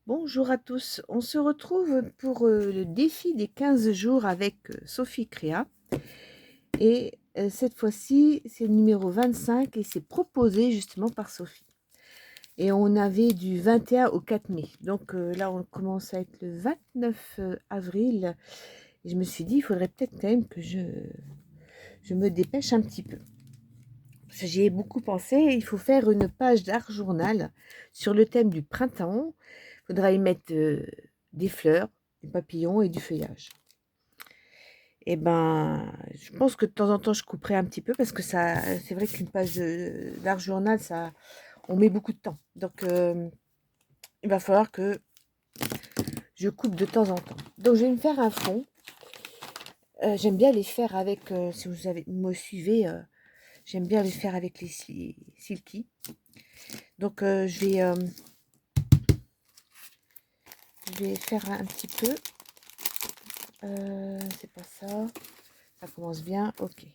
Bonjour à tous, on se retrouve pour le défi des 15 jours avec Sophie Créa et cette fois-ci c'est le numéro 25 et c'est proposé justement par Sophie. Et on avait du 21 au 4 mai, donc là on commence à être le 29 avril et je me suis dit il faudrait peut-être quand même que je me dépêche un petit peu. J'y ai beaucoup pensé, il faut faire une page d'art journal sur le thème du printemps. Il faudra y mettre des fleurs, des papillons et du feuillage. Et ben, je pense que de temps en temps, je couperai un petit peu parce que ça, c'est vrai qu'une page d'art journal, ça, on met beaucoup de temps. Donc, il va falloir que je coupe de temps en temps. Donc, je vais me faire un fond. J'aime bien les faire avec, si vous me suivez, j'aime bien les faire avec les silky. Donc, je vais faire un petit peu. C'est pas ça. Ça commence bien. Ok.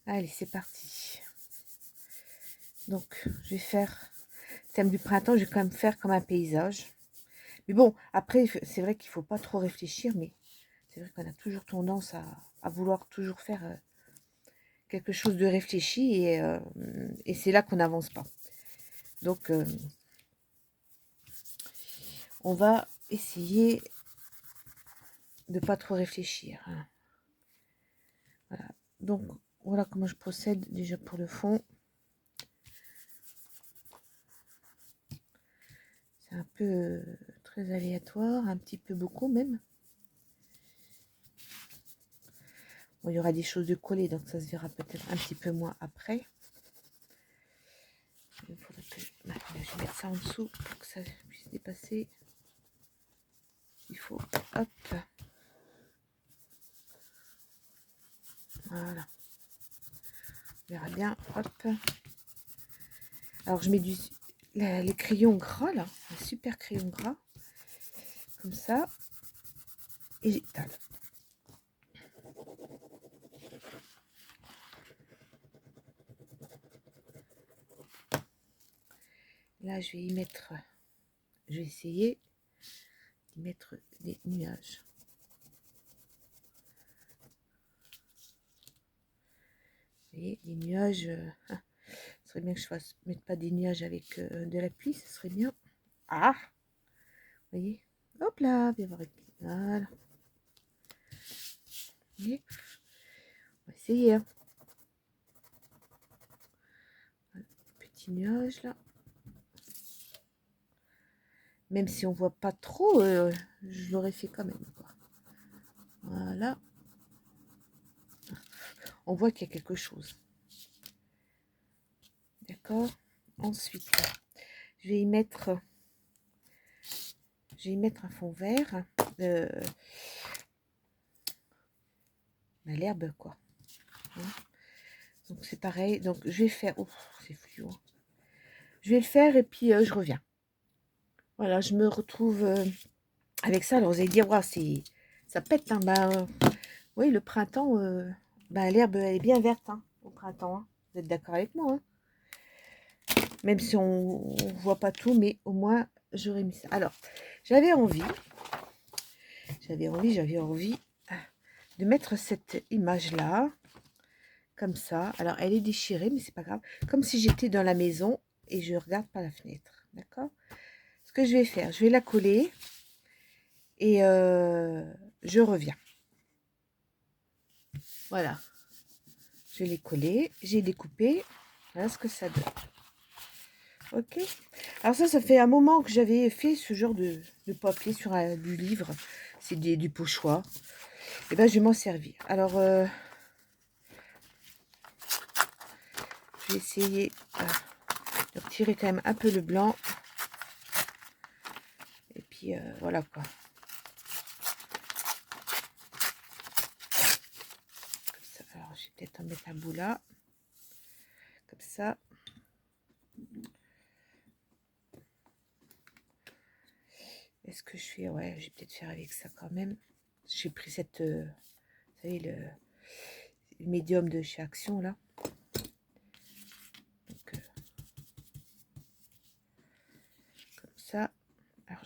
Allez, c'est parti. Donc, je vais faire thème du printemps. Je vais quand même faire comme un paysage. Mais bon, après, c'est vrai qu'il faut pas trop réfléchir, mais c'est vrai qu'on a toujours tendance à vouloir toujours faire quelque chose de réfléchi et c'est là qu'on n'avance pas. Donc, on va essayer de pas trop réfléchir. Hein. Voilà. Donc, voilà comment je procède déjà pour le fond. C'est un peu très aléatoire, un petit peu beaucoup même. Bon, il y aura des choses de coller, donc ça se verra peut-être un petit peu moins après. Il faudrait que je vais mettre ça en dessous pour que ça puisse dépasser. Il faut, hop. Voilà. On verra bien, hop. Alors je mets les crayons gras là, un super crayon gras. Comme ça. Et j'étale. Là, je vais y mettre, je vais essayer d'y mettre des nuages. Vous voyez, les nuages, ce serait bien que je mette pas des nuages avec de la pluie, ce serait bien. Ah, vous voyez, hop là, viens voir. Voilà. Vous voyez, on va essayer. Hein. Voilà, petit nuage là. Même si on voit pas trop, je l'aurais fait quand même. Quoi. Voilà. On voit qu'il y a quelque chose. D'accord. Ensuite, je vais y mettre un fond vert. L'herbe, quoi. Hein. Donc, c'est pareil. Donc, je vais faire... Oh, c'est fluo. Je vais le faire et puis je reviens. Voilà, je me retrouve avec ça. Alors, vous allez dire, wow, ça pète. Hein. Oui, le printemps, l'herbe, elle est bien verte hein, au printemps. Hein. Vous êtes d'accord avec moi hein. Même si on ne voit pas tout, mais au moins, j'aurais mis ça. Alors, j'avais envie de mettre cette image-là, comme ça. Alors, elle est déchirée, mais c'est pas grave. Comme si j'étais dans la maison et je regarde par la fenêtre. D'accord? Ce que je vais faire, je vais la coller et je reviens. Voilà. Je l'ai collée, j'ai découpé. Voilà ce que ça donne. Ok. Alors ça fait un moment que j'avais fait ce genre de papier sur du livre. C'est du pochoir. Et ben je vais m'en servir. Alors je vais essayer de retirer quand même un peu le blanc. Et puis voilà quoi. Comme ça. Alors je vais peut-être en mettre un bout là. Comme ça. Est-ce que je fais... Ouais, je vais peut-être faire avec ça quand même. J'ai pris cette... vous savez, le médium de chez Action, là. Donc, comme ça. Alors,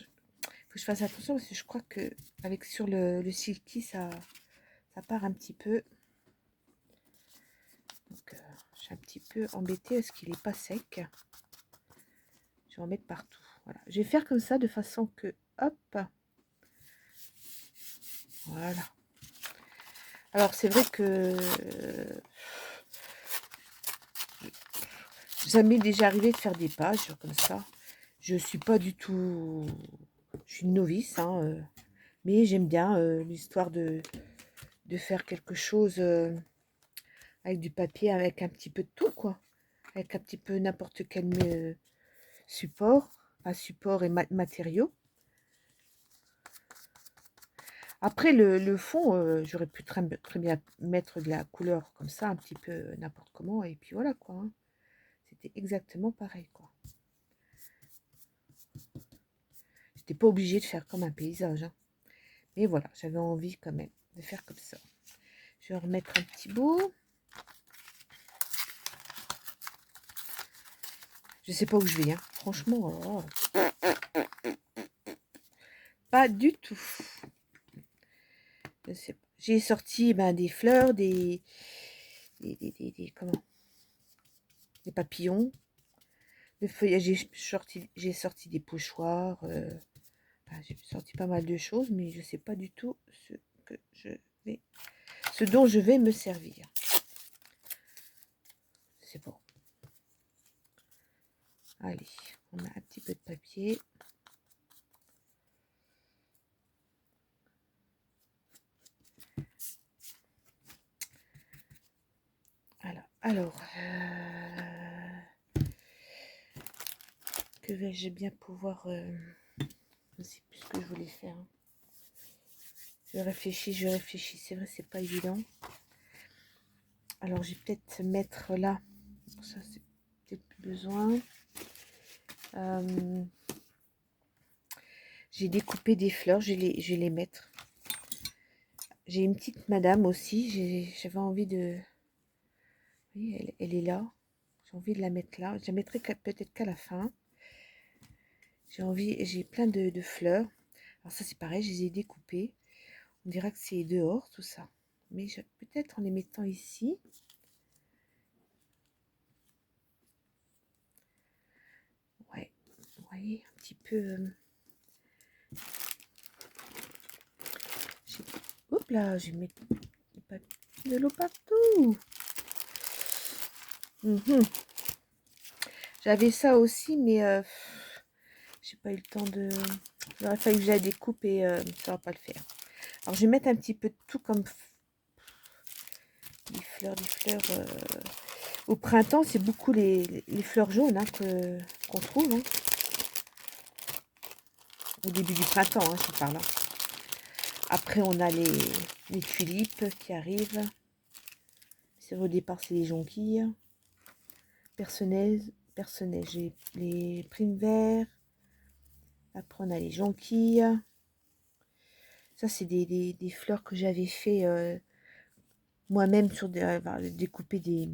que je fasse attention parce que je crois que avec sur le silky, ça part un petit peu. Donc, je suis un petit peu embêtée parce qu'il n'est pas sec. Je vais en mettre partout. Voilà. Je vais faire comme ça de façon que, hop, voilà. Alors, c'est vrai que ça m'est déjà arrivé de faire des pages comme ça. Je suis pas du tout... Je suis une novice, hein, mais j'aime bien l'histoire de faire quelque chose avec du papier, avec un petit peu de tout, quoi. Avec un petit peu n'importe quel support, un support et matériaux. Après, le fond, j'aurais pu très bien mettre de la couleur comme ça, un petit peu n'importe comment, et puis voilà, quoi. Hein. C'était exactement pareil, quoi. J'étais pas obligée de faire comme un paysage, hein. Mais voilà, j'avais envie quand même de faire comme ça. Je vais remettre un petit bout. Je sais pas où je vais, hein. Franchement, oh, pas du tout. Je sais pas. J'ai sorti des fleurs, des comment, des papillons, le feuillage. J'ai sorti des pochoirs. Enfin, j'ai sorti pas mal de choses, mais je sais pas du tout ce dont je vais me servir. C'est bon. Allez, on a un petit peu de papier. Alors, que vais-je bien pouvoir... je ne sais plus ce que je voulais faire. Hein. Je réfléchis. C'est vrai, c'est pas évident. Alors, je vais peut-être mettre là. Ça, c'est peut-être plus besoin. J'ai découpé des fleurs. Je vais les mettre. J'ai une petite madame aussi. J'avais envie de... Oui, elle est là. J'ai envie de la mettre là. Je la mettrai peut-être qu'à la fin. J'ai plein de fleurs. Alors ça, c'est pareil, je les ai découpées. On dirait que c'est dehors, tout ça. Mais peut-être en les mettant ici. Ouais, vous voyez, un petit peu... Hop là, je vais mettre de l'eau partout. J'avais ça aussi, mais j'ai pas eu le temps de... Il aurait fallu que je la découpe et ça va pas le faire. Alors, je vais mettre un petit peu de tout comme des fleurs. Au printemps, c'est beaucoup les fleurs jaunes hein, qu'on trouve. Hein. Au début du printemps, hein, je parle. Hein. Après, on a les tulipes qui arrivent. C'est au départ, c'est les jonquilles. Personnel, j'ai les primes verts. Après, on a les jonquilles. Ça, c'est des fleurs que j'avais fait moi-même sur découper des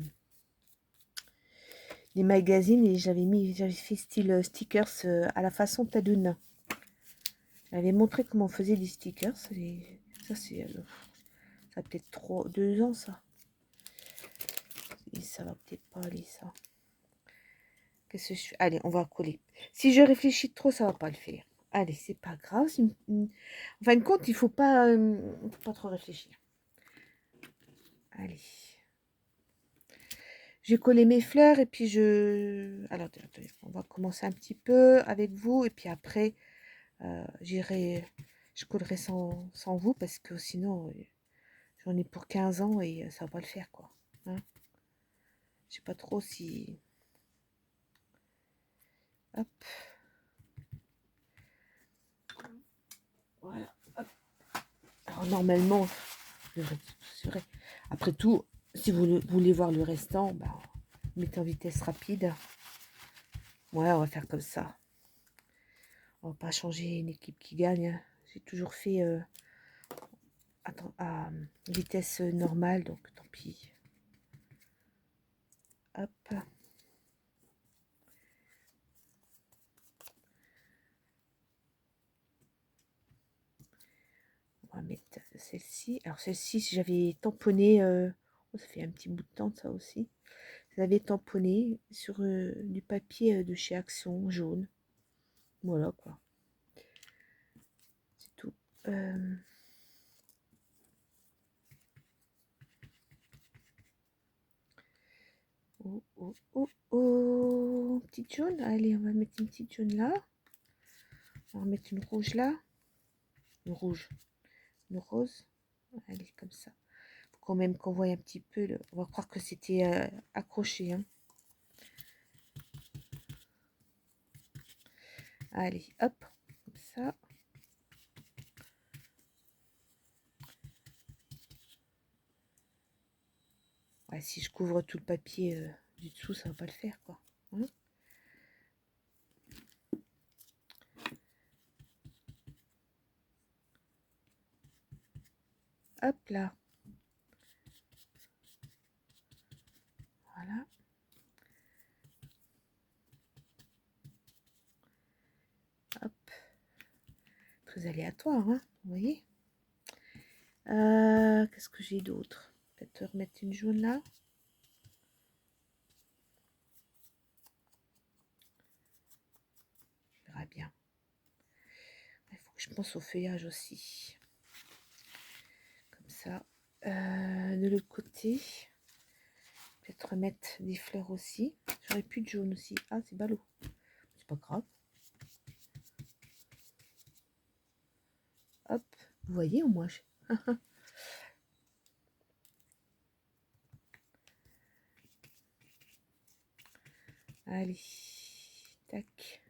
magazines et j'avais fait style stickers à la façon Tadoun. J'avais montré comment on faisait des stickers. Ça, c'est ça peut-être 2 ans, ça. Et ça va peut-être pas aller, ça. Qu'est-ce que je fais? Allez, on va coller. Si je réfléchis trop, ça va pas le faire. Allez, c'est pas grave. En fin de compte, il faut pas trop réfléchir. Allez. J'ai collé mes fleurs et puis alors, attendez, on va commencer un petit peu avec vous et puis après, je collerai sans vous parce que sinon, j'en ai pour 15 ans et ça va pas le faire, quoi. Hein, je sais pas trop si... Hop. Voilà. Hop. Alors, normalement, c'est vrai. Après tout, si vous voulez voir le restant, bah, mettez en vitesse rapide. Ouais, on va faire comme ça. On va pas changer une équipe qui gagne. Hein. J'ai toujours fait à vitesse normale, donc tant pis. Hop. celle-ci. Alors celle-ci, j'avais tamponné, ça fait un petit bout de temps ça aussi. J'avais tamponné sur du papier de chez Action jaune. Voilà quoi. C'est tout. Oh, oh, oh, oh. Petite jaune. Allez, on va mettre une petite jaune là. On va mettre une rouge là. Une rouge. Une rose. Allez, comme ça. Faut quand même qu'on voit un petit peu. On va croire que c'était accroché. Hein. Allez, hop. Comme ça. Ouais, si je couvre tout le papier du dessous, ça va pas le faire, quoi. Hein. Hop là. Voilà. Hop. Très aléatoire, hein, vous voyez. Qu'est-ce que j'ai d'autre? Peut-être remettre une jaune là. On verra bien. Il faut que je pense au feuillage aussi. Comme ça. De l'autre côté, peut-être remettre des fleurs aussi. J'aurais plus de jaune aussi. Ah, c'est ballot. C'est pas grave. Hop. Vous voyez, au moins. Allez. Tac.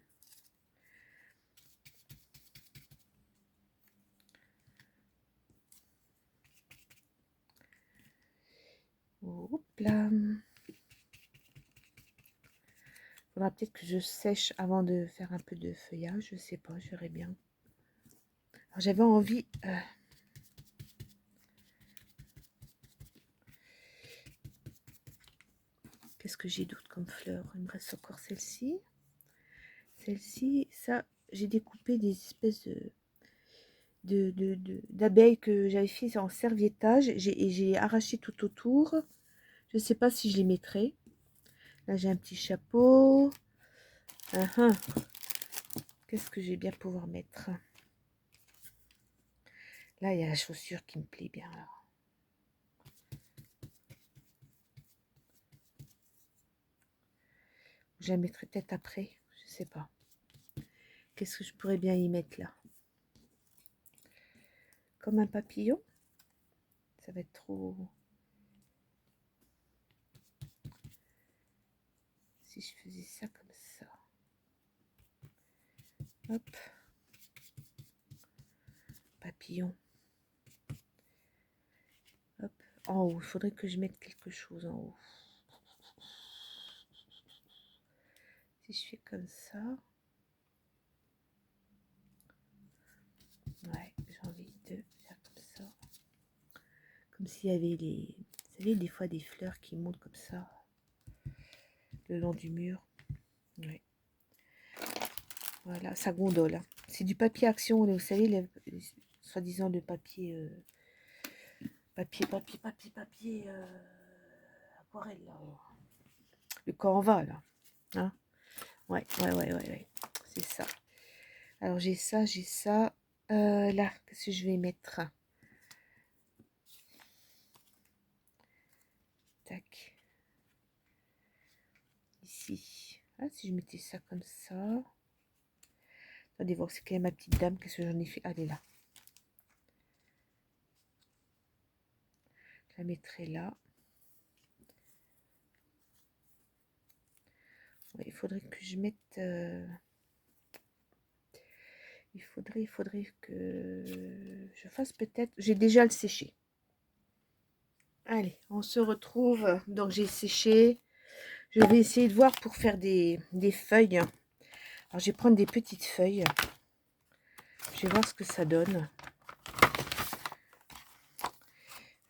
Hop là. Faudra peut-être que je sèche avant de faire un peu de feuillage. Je sais pas, je verrai bien. Alors j'avais envie. Qu'est-ce que j'ai d'autre comme fleurs? Il me reste encore celle-ci. Celle-ci, ça, j'ai découpé des espèces d'abeilles que j'avais fait en serviettage. J'ai arraché tout autour. Je sais pas si je les mettrai. Là, j'ai un petit chapeau. Qu'est-ce que je vais bien pouvoir mettre? Là, il y a la chaussure qui me plaît bien. Là. Je la mettrai peut-être après. Je sais pas. Qu'est-ce que je pourrais bien y mettre là? Comme un papillon. Ça va être trop... Si je faisais ça comme ça. Hop. Papillon. Hop. En haut, il faudrait que je mette quelque chose en haut. Si je fais comme ça. Ouais, j'ai envie de faire comme ça. Comme s'il y avait les... Vous savez, des fois des fleurs qui montent comme ça. Le long du mur. Ouais. Voilà, ça gondole. Hein. C'est du papier Action, vous savez, les soi-disant de papier... papier... aquarelle, là. Le Canva, là. Hein, ouais. C'est ça. Alors, j'ai ça, j'ai ça. Là, qu'est-ce que je vais mettre? Tac. Ici. Ah, si je mettais ça comme ça. Attendez voir, c'est quand même ma petite dame. Qu'est-ce que j'en ai fait? Ah, elle est là. Je la mettrai là. Ouais, il faudrait que je mette... Il faudrait que je fasse peut-être... J'ai déjà le séché. Allez, on se retrouve. Donc, j'ai séché. Je vais essayer de voir pour faire des feuilles. Alors, je vais prendre des petites feuilles. Je vais voir ce que ça donne.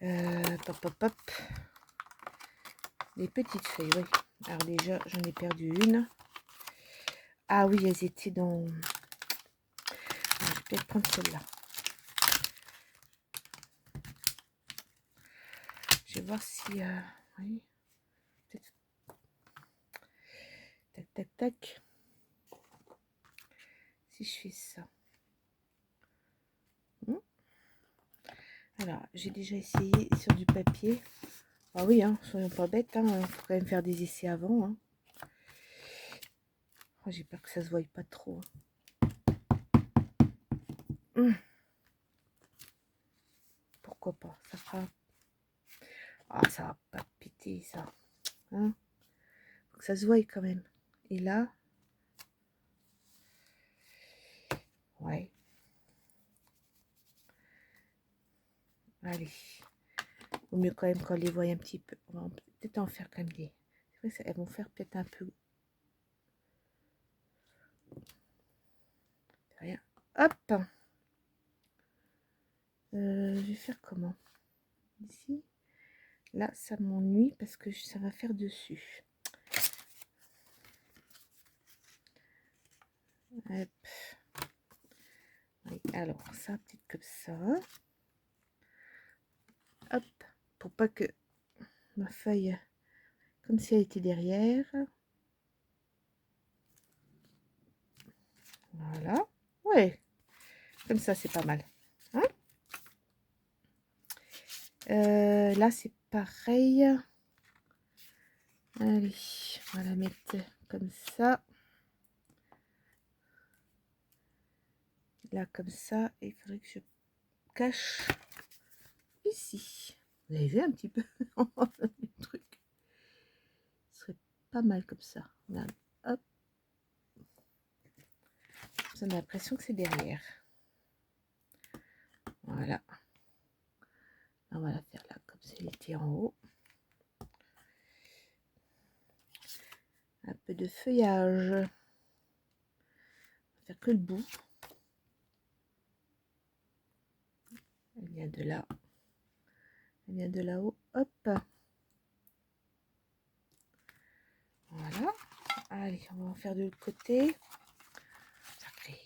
Hop. Des petites feuilles, oui. Alors déjà, j'en ai perdu une. Ah oui, elles étaient dans... Alors, je vais peut-être prendre celle-là. vais voir si... oui, peut-être... Tac, tac, tac. Si je fais ça. Alors, j'ai déjà essayé sur du papier. Ah oui, hein, soyons pas bêtes, hein, faut quand même faire des essais avant. Hein. Oh, j'ai peur que ça se voie pas trop. Pourquoi pas, ça fera... Ah, ça va pas péter, ça. Hein, faut que ça se voie quand même. Et là... Ouais. Allez. Vaut mieux quand même qu'on les voie un petit peu. On va peut-être en faire comme des... C'est vrai qu'elles vont faire peut-être un peu... Rien. Hop. Je vais faire comment? Ici. Là, ça m'ennuie parce que ça va faire dessus. Hop. Oui, alors, ça, peut-être comme ça. Hop. Pour pas que ma feuille, comme si elle était derrière. Voilà. Ouais. Comme ça, c'est pas mal. Hein, là, c'est pareil. Allez, on va la mettre comme ça. Là, comme ça. Et il faudrait que je cache ici. Vous avez vu un petit peu le truc. Ce serait pas mal comme ça. Là, hop. Ça a l'impression que c'est derrière. Voilà. On va la faire là, comme si elle était en haut. Un peu de feuillage. On va faire que le bout. Elle vient de là. Elle vient de là-haut. Hop. Voilà. Allez, on va en faire de l'autre côté. Sacré.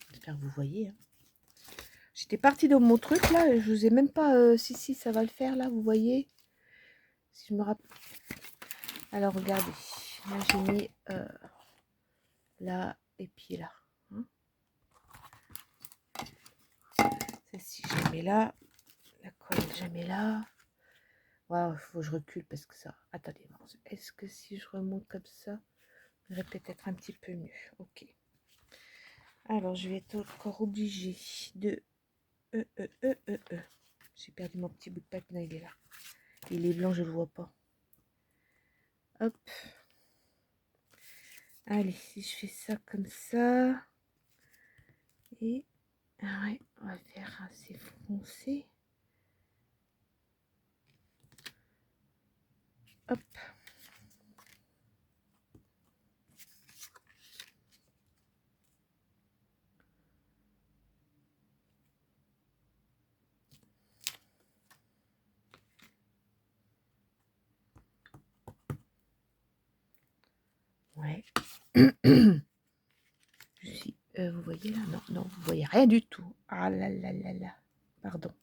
J'espère que vous voyez. Hein. J'étais partie dans mon truc là. Et je vous ai même pas... si, ça va le faire là. Vous voyez. Si je me rappelle. Alors, regardez. Là, j'ai mis... là et puis là. Hein. Celle-ci, je la mets là. La colle, je la mets là. Waouh, il faut que je recule parce que ça... Attendez, est-ce que si je remonte comme ça, j'aurais peut-être un petit peu mieux. Ok. Alors, je vais être encore obligée de... J'ai perdu mon petit bout de papier. Non, il est là. Il est blanc, je le vois pas. Hop. Allez, si je fais ça comme ça... Et... Ah ouais, on va faire assez foncé. Hop. Ouais. Je suis... vous voyez là? Non, non, vous voyez rien du tout. Ah là là là là. Pardon.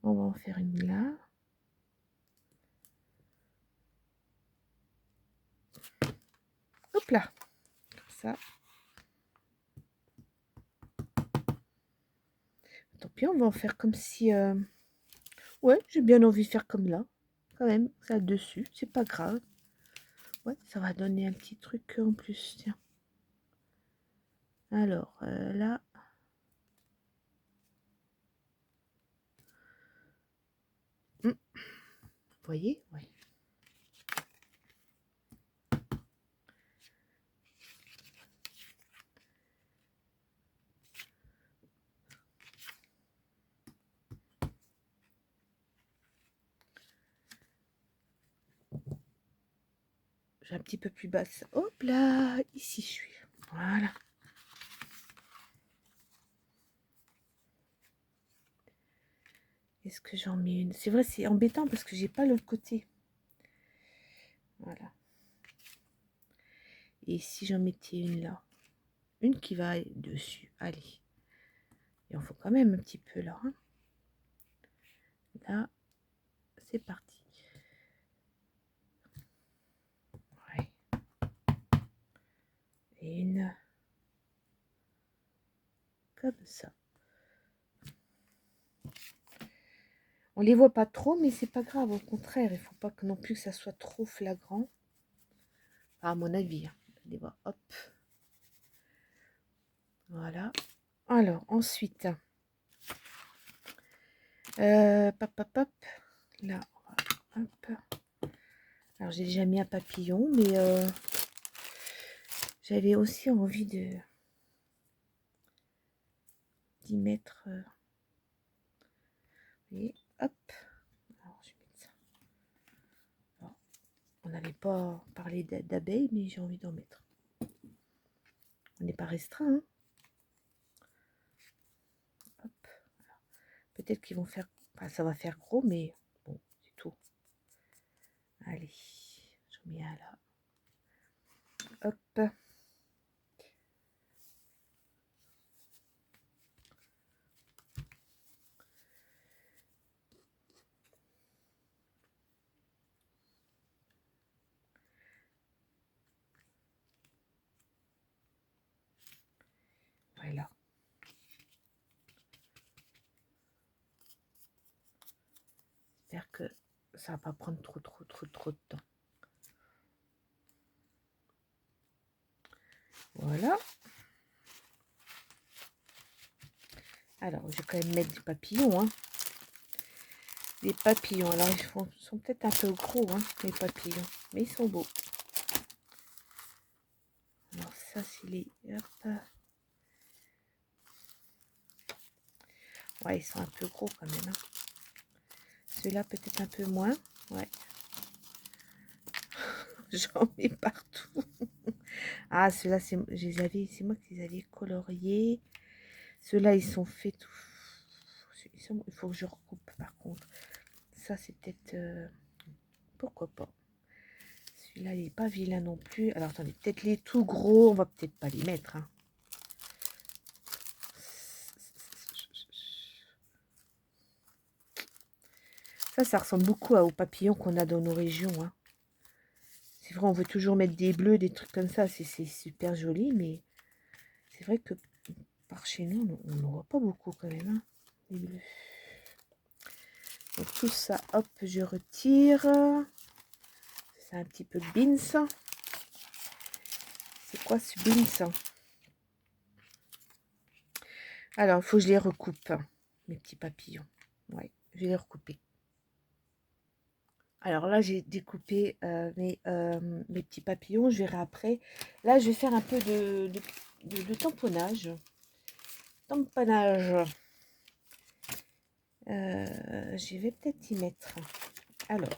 On va en faire une là. Hop là. Comme ça. Tant pis, on va en faire comme si... Ouais, j'ai bien envie de faire comme là. Quand même, ça dessus. C'est pas grave. Ouais, ça va donner un petit truc en plus. Tiens. Alors, là... Vous voyez? Ouais. J'ai un petit peu plus basse. Hop là, ici je suis. Voilà. Est-ce que j'en mets une? C'est vrai, c'est embêtant parce que j'ai pas l'autre côté. Voilà. Et si j'en mettais une là? Une qui va dessus. Allez. Il en faut quand même un petit peu là. Hein. Là, c'est parti. Ouais. Une. Comme ça. On les voit pas trop, mais c'est pas grave. Au contraire, il faut pas que non plus que ça soit trop flagrant. Enfin, à mon avis. Hein. On les voit. Hop. Voilà. Alors, ensuite. Pop, pop, pop. Là. Hop. Alors, j'ai déjà mis un papillon, mais j'avais aussi envie de d'y mettre. Et hop. Alors, je vais mettre ça. Alors, on n'avait pas parlé d'abeilles, mais j'ai envie d'en mettre. On n'est pas restreint. Hein. Hop. Peut-être qu'ils vont faire. Enfin, ça va faire gros, mais bon, c'est tout. Allez. Je mets un là. Hop. Voilà. J'espère que ça va pas prendre trop de temps. Voilà. Alors, je vais quand même mettre du papillon. Hein. Les papillons. Alors, ils sont peut-être un peu gros, hein, les papillons. Mais ils sont beaux. Alors, ça, c'est les... Hop. Ouais, ils sont un peu gros quand même. Hein. Ceux-là, peut-être un peu moins. Ouais. J'en mets partout. Ah, ceux-là, c'est moi qui les avais coloriés. Ceux-là, ils sont faits tout. Il faut que je recoupe par contre. Ça, c'est peut-être. Pourquoi pas. Celui-là, il n'est pas vilain non plus. Alors, attendez, peut-être les tout gros, on va peut-être pas les mettre. Hein. Ça ressemble beaucoup aux papillons qu'on a dans nos régions. Hein. C'est vrai, on veut toujours mettre des bleus, des trucs comme ça. C'est super joli, mais c'est vrai que par chez nous, on n'en voit pas beaucoup quand même. Hein, les bleus. Donc tout ça, hop, je retire. C'est un petit peu de beans. C'est quoi ce beans? Alors, il faut que je les recoupe, mes petits papillons. Ouais, je vais les recouper. Alors là, j'ai découpé mes petits papillons. Je verrai après. Là, je vais faire un peu de tamponnage. Tamponnage. Je vais peut-être y mettre. Alors,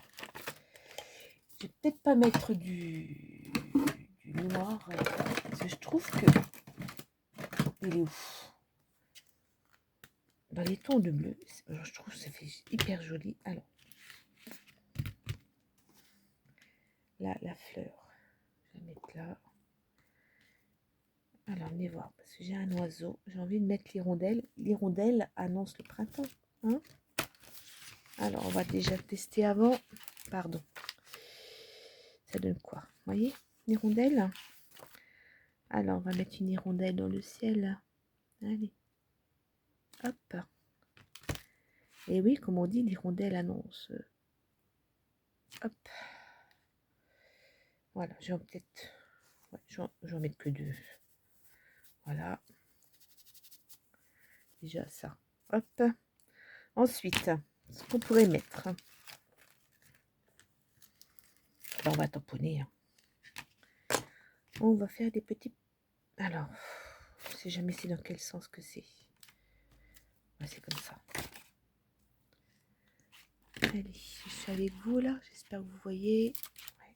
je vais peut-être pas mettre du noir. Parce que je trouve que... Il est ouf. Dans les tons de bleu, je trouve que ça fait hyper joli. Alors, là, la fleur, je vais la mettre là. Alors, venez voir, parce que j'ai un oiseau. J'ai envie de mettre l'hirondelle. L'hirondelle annonce le printemps. Hein. Alors, on va déjà tester avant. Pardon. Ça donne quoi? Vous voyez, l'hirondelle. Alors, on va mettre une hirondelle dans le ciel. Allez. Hop. Et oui, comme on dit, l'hirondelle annonce. Hop. Voilà, je vais peut-être... Ouais, je vais en mettre que deux. Voilà. Déjà ça. Hop. Ensuite, ce qu'on pourrait mettre. Ben, on va tamponner. Hein. On va faire des petits... Alors, je sais jamais c'est dans quel sens que c'est. Ouais, c'est comme ça. Allez, je suis avec vous là. J'espère que vous voyez. Ouais.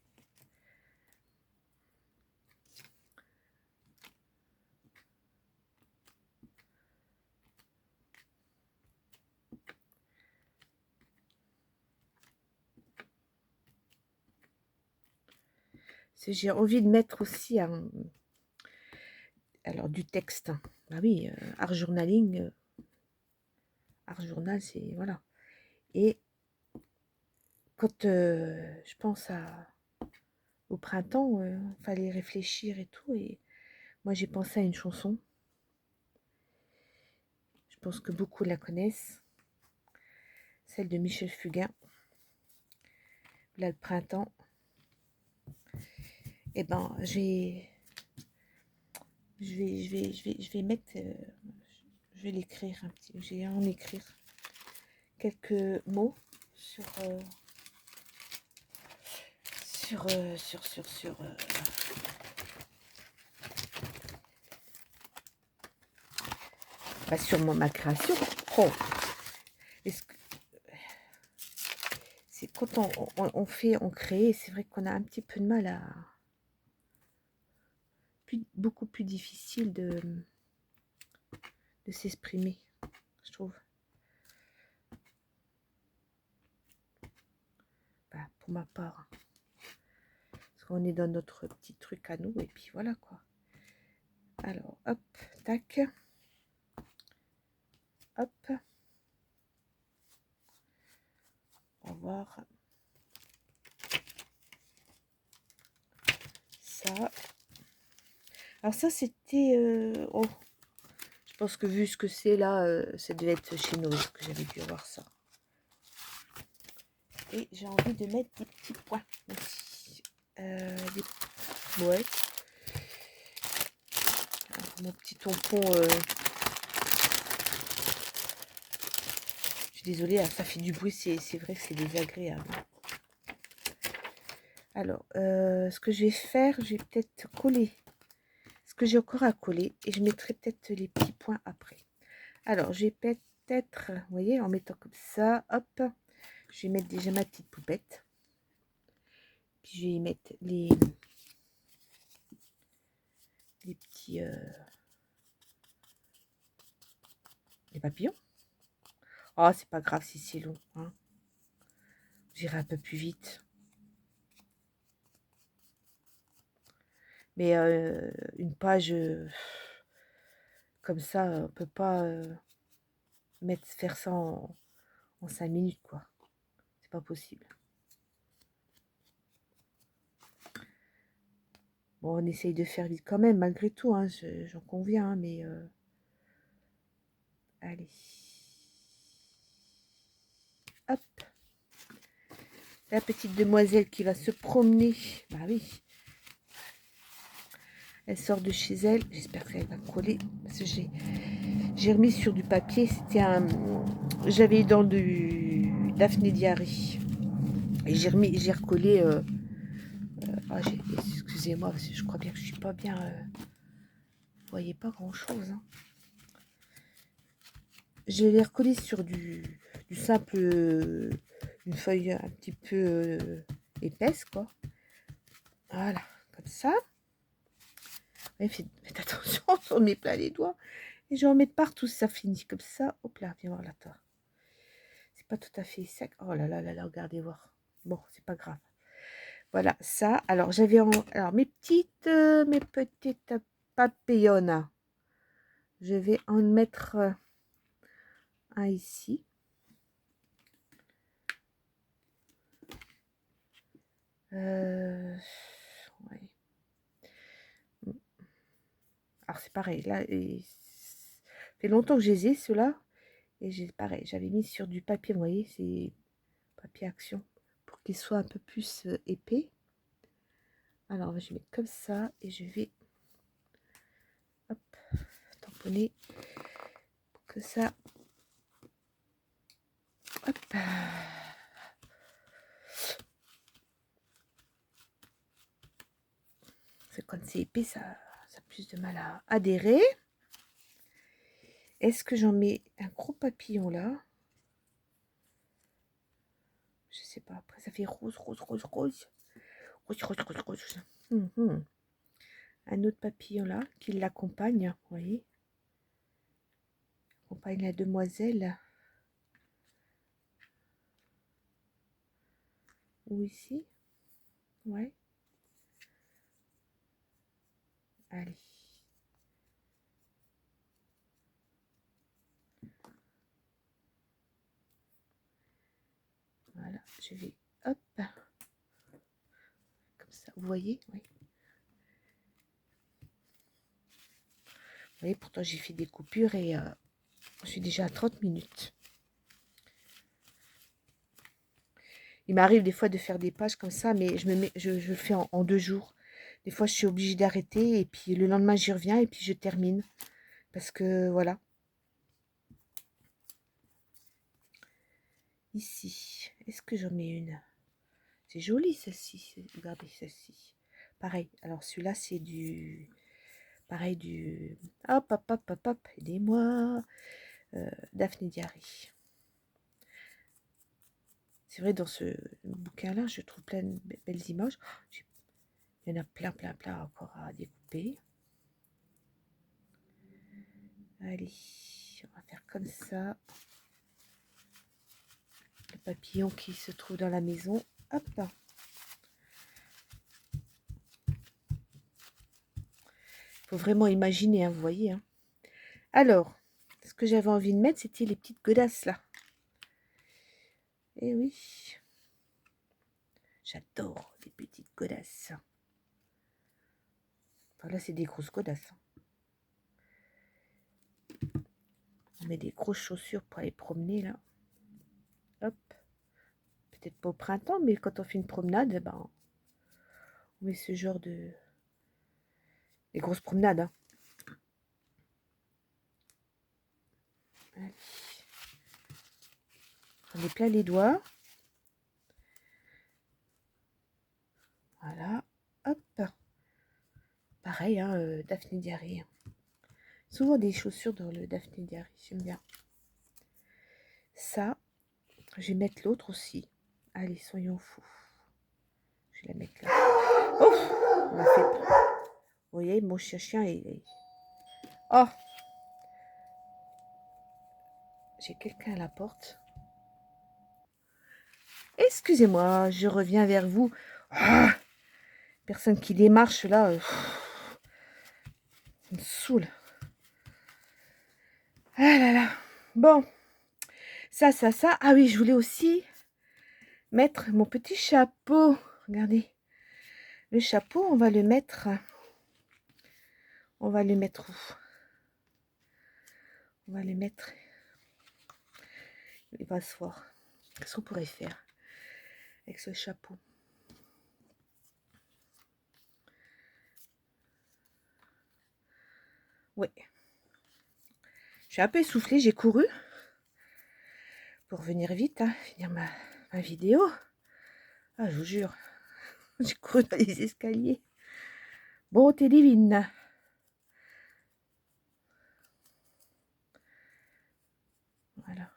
J'ai envie de mettre aussi alors du texte. Ah oui, art journaling. Art journal, c'est... Voilà. Et quand je pense au printemps, fallait réfléchir et tout. Et moi, j'ai pensé à une chanson. Je pense que beaucoup la connaissent. Celle de Michel Fugain. Là, le printemps. Eh ben, je vais mettre, je vais l'écrire un petit, je vais en écrire quelques mots sur, sur ma création. Oh, est-ce que c'est quand on crée, c'est vrai qu'on a un petit peu de mal à, beaucoup plus difficile de s'exprimer, je trouve. Bah, pour ma part. Parce qu'on est dans notre petit truc à nous, et puis voilà quoi. Alors, hop, tac. Hop. On va voir. Ça. Alors ça, c'était... oh, je pense que vu ce que c'est là, ça devait être chez nous que j'avais dû avoir ça. Et j'ai envie de mettre des petits points aussi. Ouais. Alors, mon petit tampon... je suis désolée, ça fait du bruit, c'est vrai que c'est désagréable. Alors, ce que je vais faire, je vais peut-être coller ce que j'ai encore à coller et je mettrai peut-être les petits points après. Alors, je vais peut-être, vous voyez, en mettant comme ça, hop, je vais mettre déjà ma petite poupette. Puis je vais y mettre les petits les papillons. Oh, c'est pas grave si c'est long, hein. J'irai un peu plus vite. Mais une page comme ça, on peut pas faire ça en 5 minutes, quoi. C'est pas possible. Bon, on essaye de faire vite quand même, malgré tout, hein, j'en conviens, hein, mais allez. Hop. La petite demoiselle qui va se promener. Bah oui. Elle sort de chez elle. J'espère qu'elle va coller. Parce que j'ai remis sur du papier. C'était un... J'avais dans du Daphné Diary. Et j'ai recollé... excusez-moi, parce que je crois bien que je suis pas bien... vous voyez pas grand-chose. Hein. Je l'ai recollé sur du simple... une feuille un petit peu épaisse, quoi. Voilà, comme ça. Ouais, faites attention, on met plein les doigts. Et je vais en mettre partout, ça finit comme ça. Hop là, viens voir là, toi. C'est pas tout à fait sec. Oh là là là là, regardez voir. Bon, c'est pas grave. Voilà, ça. Alors, j'avais alors mes petites papillonnes. Je vais en mettre un ici. Ouais. Alors, c'est pareil. Là, ça fait longtemps que je les ai, ceux-là. Et j'ai pareil, j'avais mis sur du papier, vous voyez, c'est papier action, pour qu'il soit un peu plus épais. Alors, je vais mettre comme ça et je vais hop, tamponner pour que ça... Hop. C'est quand c'est épais, ça a plus de mal à adhérer. Est-ce que j'en mets un gros papillon là? Je sais pas, après ça fait rose, rose, rose, rose. Rose, rose, rose, rose. Un autre papillon là qui l'accompagne, vous voyez. Accompagne la demoiselle. Ou ici. Ouais. Allez. Voilà, je vais, hop, comme ça, vous voyez, oui. Vous voyez, pourtant j'ai fait des coupures et je suis déjà à 30 minutes. Il m'arrive des fois de faire des pages comme ça, mais je le fais en 2 jours. Des fois, je suis obligée d'arrêter et puis le lendemain, j'y reviens et puis je termine. Parce que, voilà. Ici, est-ce que j'en mets une? C'est joli, celle-ci. Regardez, celle-ci. Pareil. Alors, celui-là, c'est du... Pareil, du... Hop, hop, hop, hop, hop. Aidez-moi. Daphné Diary. C'est vrai, dans ce bouquin-là, je trouve plein de belles images. Il y en a plein, plein, plein encore à découper. Allez, on va faire comme ça. Le papillon qui se trouve dans la maison. Hop. Il faut vraiment imaginer, hein, vous voyez. Hein. Alors, ce que j'avais envie de mettre, c'était les petites godasses là. Eh oui. J'adore les petites godasses. Enfin, là, c'est des grosses godasses. On met des grosses chaussures pour aller promener là. Hop. Peut-être pas au printemps, mais quand on fait une promenade, ben, on met ce genre de... des grosses promenades. Hein. Allez. On est plein les doigts. Voilà. Hop. Pareil, hein, Daphné Diary. Souvent des chaussures dans le Daphné Diary. J'aime bien. Ça, je vais mettre l'autre aussi. Allez, soyons fous. Je vais la mettre là. Oh, on m'a fait peur. Vous voyez, mon chien est... Oh, j'ai quelqu'un à la porte. Excusez-moi, je reviens vers vous. Ah, personne qui démarche là. Ça me saoule. Ah là là. Bon. Ça. Ah oui, je voulais aussi mettre mon petit chapeau. Regardez. Le chapeau, on va le mettre... On va le mettre où? On va le mettre... Il va se voir. Qu'est-ce qu'on pourrait faire avec ce chapeau? Ouais. Je suis un peu essoufflée, j'ai couru pour venir vite, hein, finir ma vidéo. Ah, je vous jure, j'ai couru dans les escaliers. Bon, t'es divine. Voilà.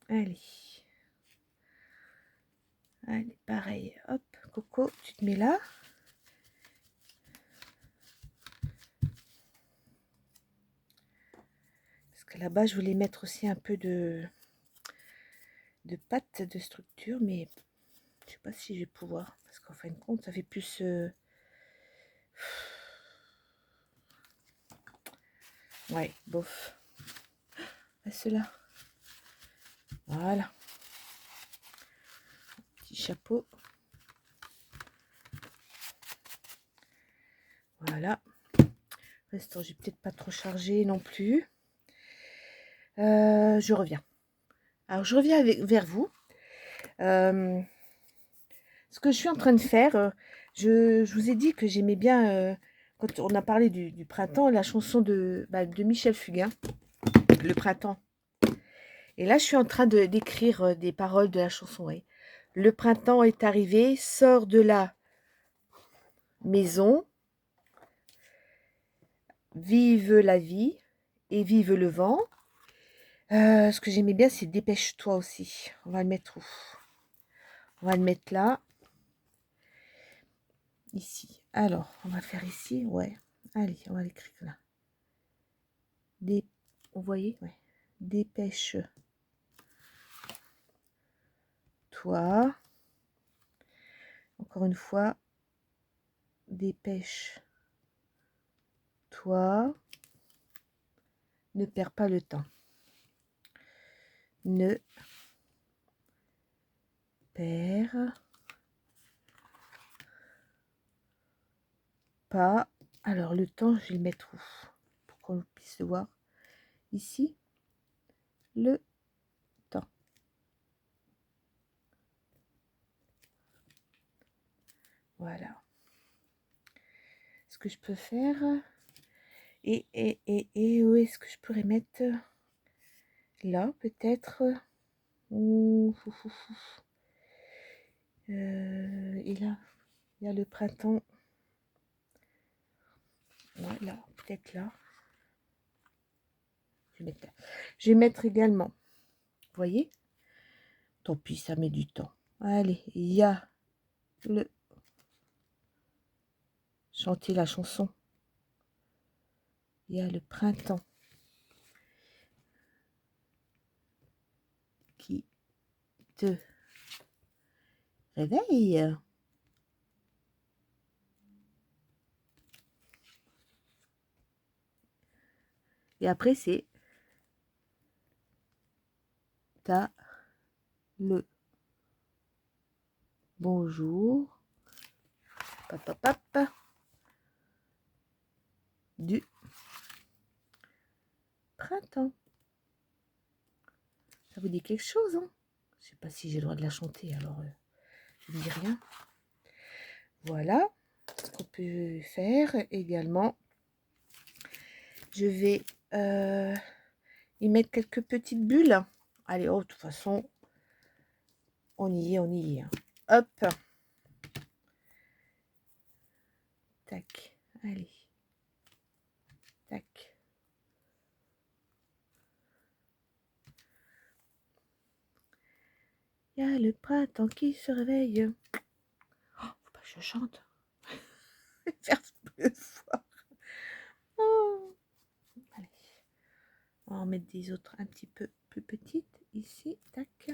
Allez. Allez, pareil. Hop, Coco, tu te mets là. Parce que là-bas, je voulais mettre aussi un peu de pâte, de structure, mais je sais pas si je vais pouvoir. Parce qu'en fin de compte, ça fait plus... Ouais, bof. Ah, ceux-là. Voilà. Petit chapeau. Voilà. Restant, j'ai peut-être pas trop chargé non plus. Je reviens. Alors, je reviens vers vous. Ce que je suis en train de faire, je vous ai dit que j'aimais bien, quand on a parlé du printemps, la chanson de Michel Fugain, Le printemps. Et là, je suis en train d'écrire des paroles de la chanson. Ouais. Le printemps est arrivé, sors de la maison, vive la vie et vive le vent. Ce que j'aimais bien, c'est dépêche-toi aussi. On va le mettre où? On va le mettre là. Ici. Alors, on va faire ici. Ouais. Allez, on va l'écrire là. Vous voyez? Ouais. Dépêche-toi. Encore une fois. Dépêche-toi. Ne perds pas le temps. Ne perds pas. Alors, le temps, je vais le mettre où? Pour qu'on puisse le voir. Ici, le temps. Voilà. Ce que je peux faire. Et où est-ce que je pourrais mettre? Là, peut-être. Et là, il y a le printemps. Voilà, peut-être là. Je vais mettre là. Je vais mettre également. Vous voyez? Tant pis, ça met du temps. Allez, il y a le... Chanter la chanson. Il y a le printemps qui te réveille. Et après, c'est t'as le bonjour. Papa. Du printemps. Ça vous dit quelque chose, hein? Je sais pas si j'ai le droit de la chanter, alors je ne dis rien. Voilà ce qu'on peut faire également. Je vais y mettre quelques petites bulles. Allez, oh, de toute façon, on y est. Hein. Hop. Tac. Allez. Tac. Il y a le printemps qui se réveille. Oh, faut pas que je chante. Faire plus fort. Oh. Allez. On va en mettre des autres un petit peu plus petites ici. Tac.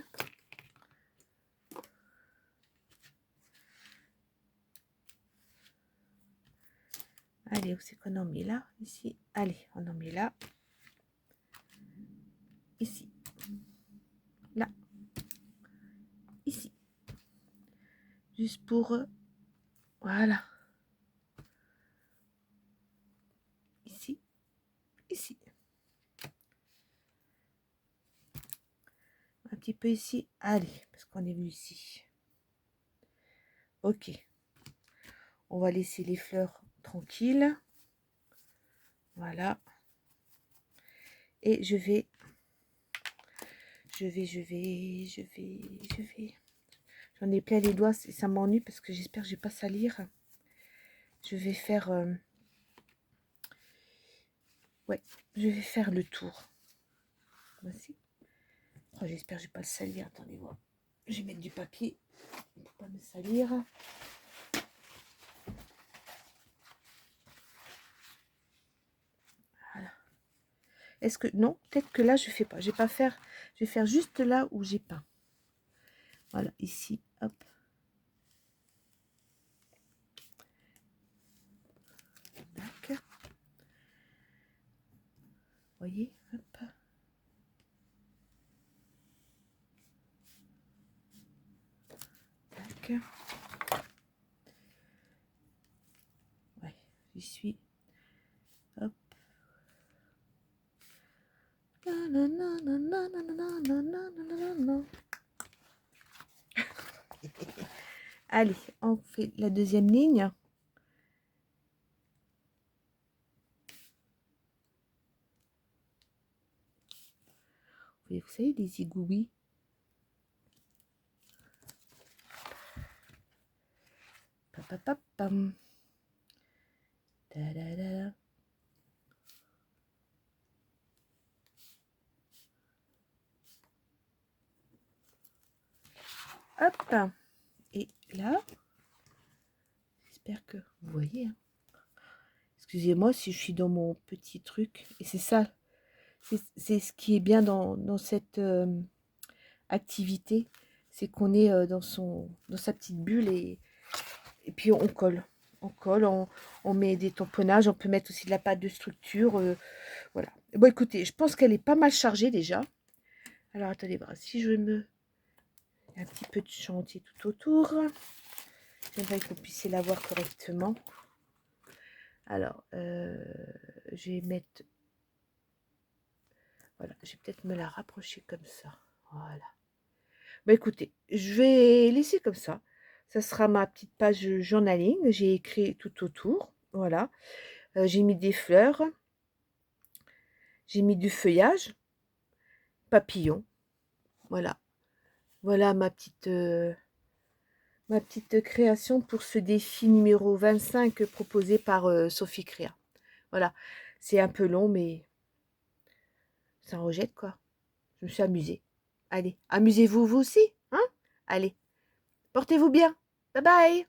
Allez, où c'est qu'on en met là? Ici. Allez, on en met là. Ici. Là. Ici. Juste pour... voilà. Ici. Ici. Un petit peu ici. Allez, parce qu'on est venu ici. Ok. On va laisser les fleurs tranquilles. Voilà. Et je vais. J'en ai plein les doigts, ça m'ennuie parce que j'espère que je vais pas salir. Je vais faire... ouais, je vais faire le tour. Voici. Oh, j'espère que je vais pas le salir. Attendez, voir. Je vais mettre du papier pour pas me salir. Voilà. Est-ce que... non, peut-être que là, je fais pas. Je vais pas faire... je vais faire juste là où j'ai peint. Voilà, ici, hop. Tac. Vous voyez, hop. Tac. Ouais, j'y suis. Hop. Allez, on fait la deuxième ligne. Vous savez, les igouis. Papapapam. Ta-da-da. Hop. Et là, j'espère que vous voyez. Hein. Excusez-moi si je suis dans mon petit truc. Et c'est ça. C'est ce qui est bien dans cette activité. C'est qu'on est dans sa petite bulle et puis on colle. on colle, on met des tamponnages, on peut mettre aussi de la pâte de structure, voilà. Bon, écoutez, je pense qu'elle est pas mal chargée déjà. Alors, attendez, voir si je me... un petit peu de chantier tout autour. J'aimerais que vous puissiez la voir correctement. Alors, je vais mettre... Voilà, je vais peut-être me la rapprocher comme ça. Voilà. Bah, écoutez, je vais laisser comme ça. Ça sera ma petite page journaling. J'ai écrit tout autour. Voilà. J'ai mis des fleurs. J'ai mis du feuillage. Papillon. Voilà. Voilà ma petite création pour ce défi numéro 25 proposé par Sophie Créa. Voilà. C'est un peu long, mais ça en rejette, quoi. Je me suis amusée. Allez, amusez-vous vous aussi, hein? Allez, portez-vous bien. Bye bye!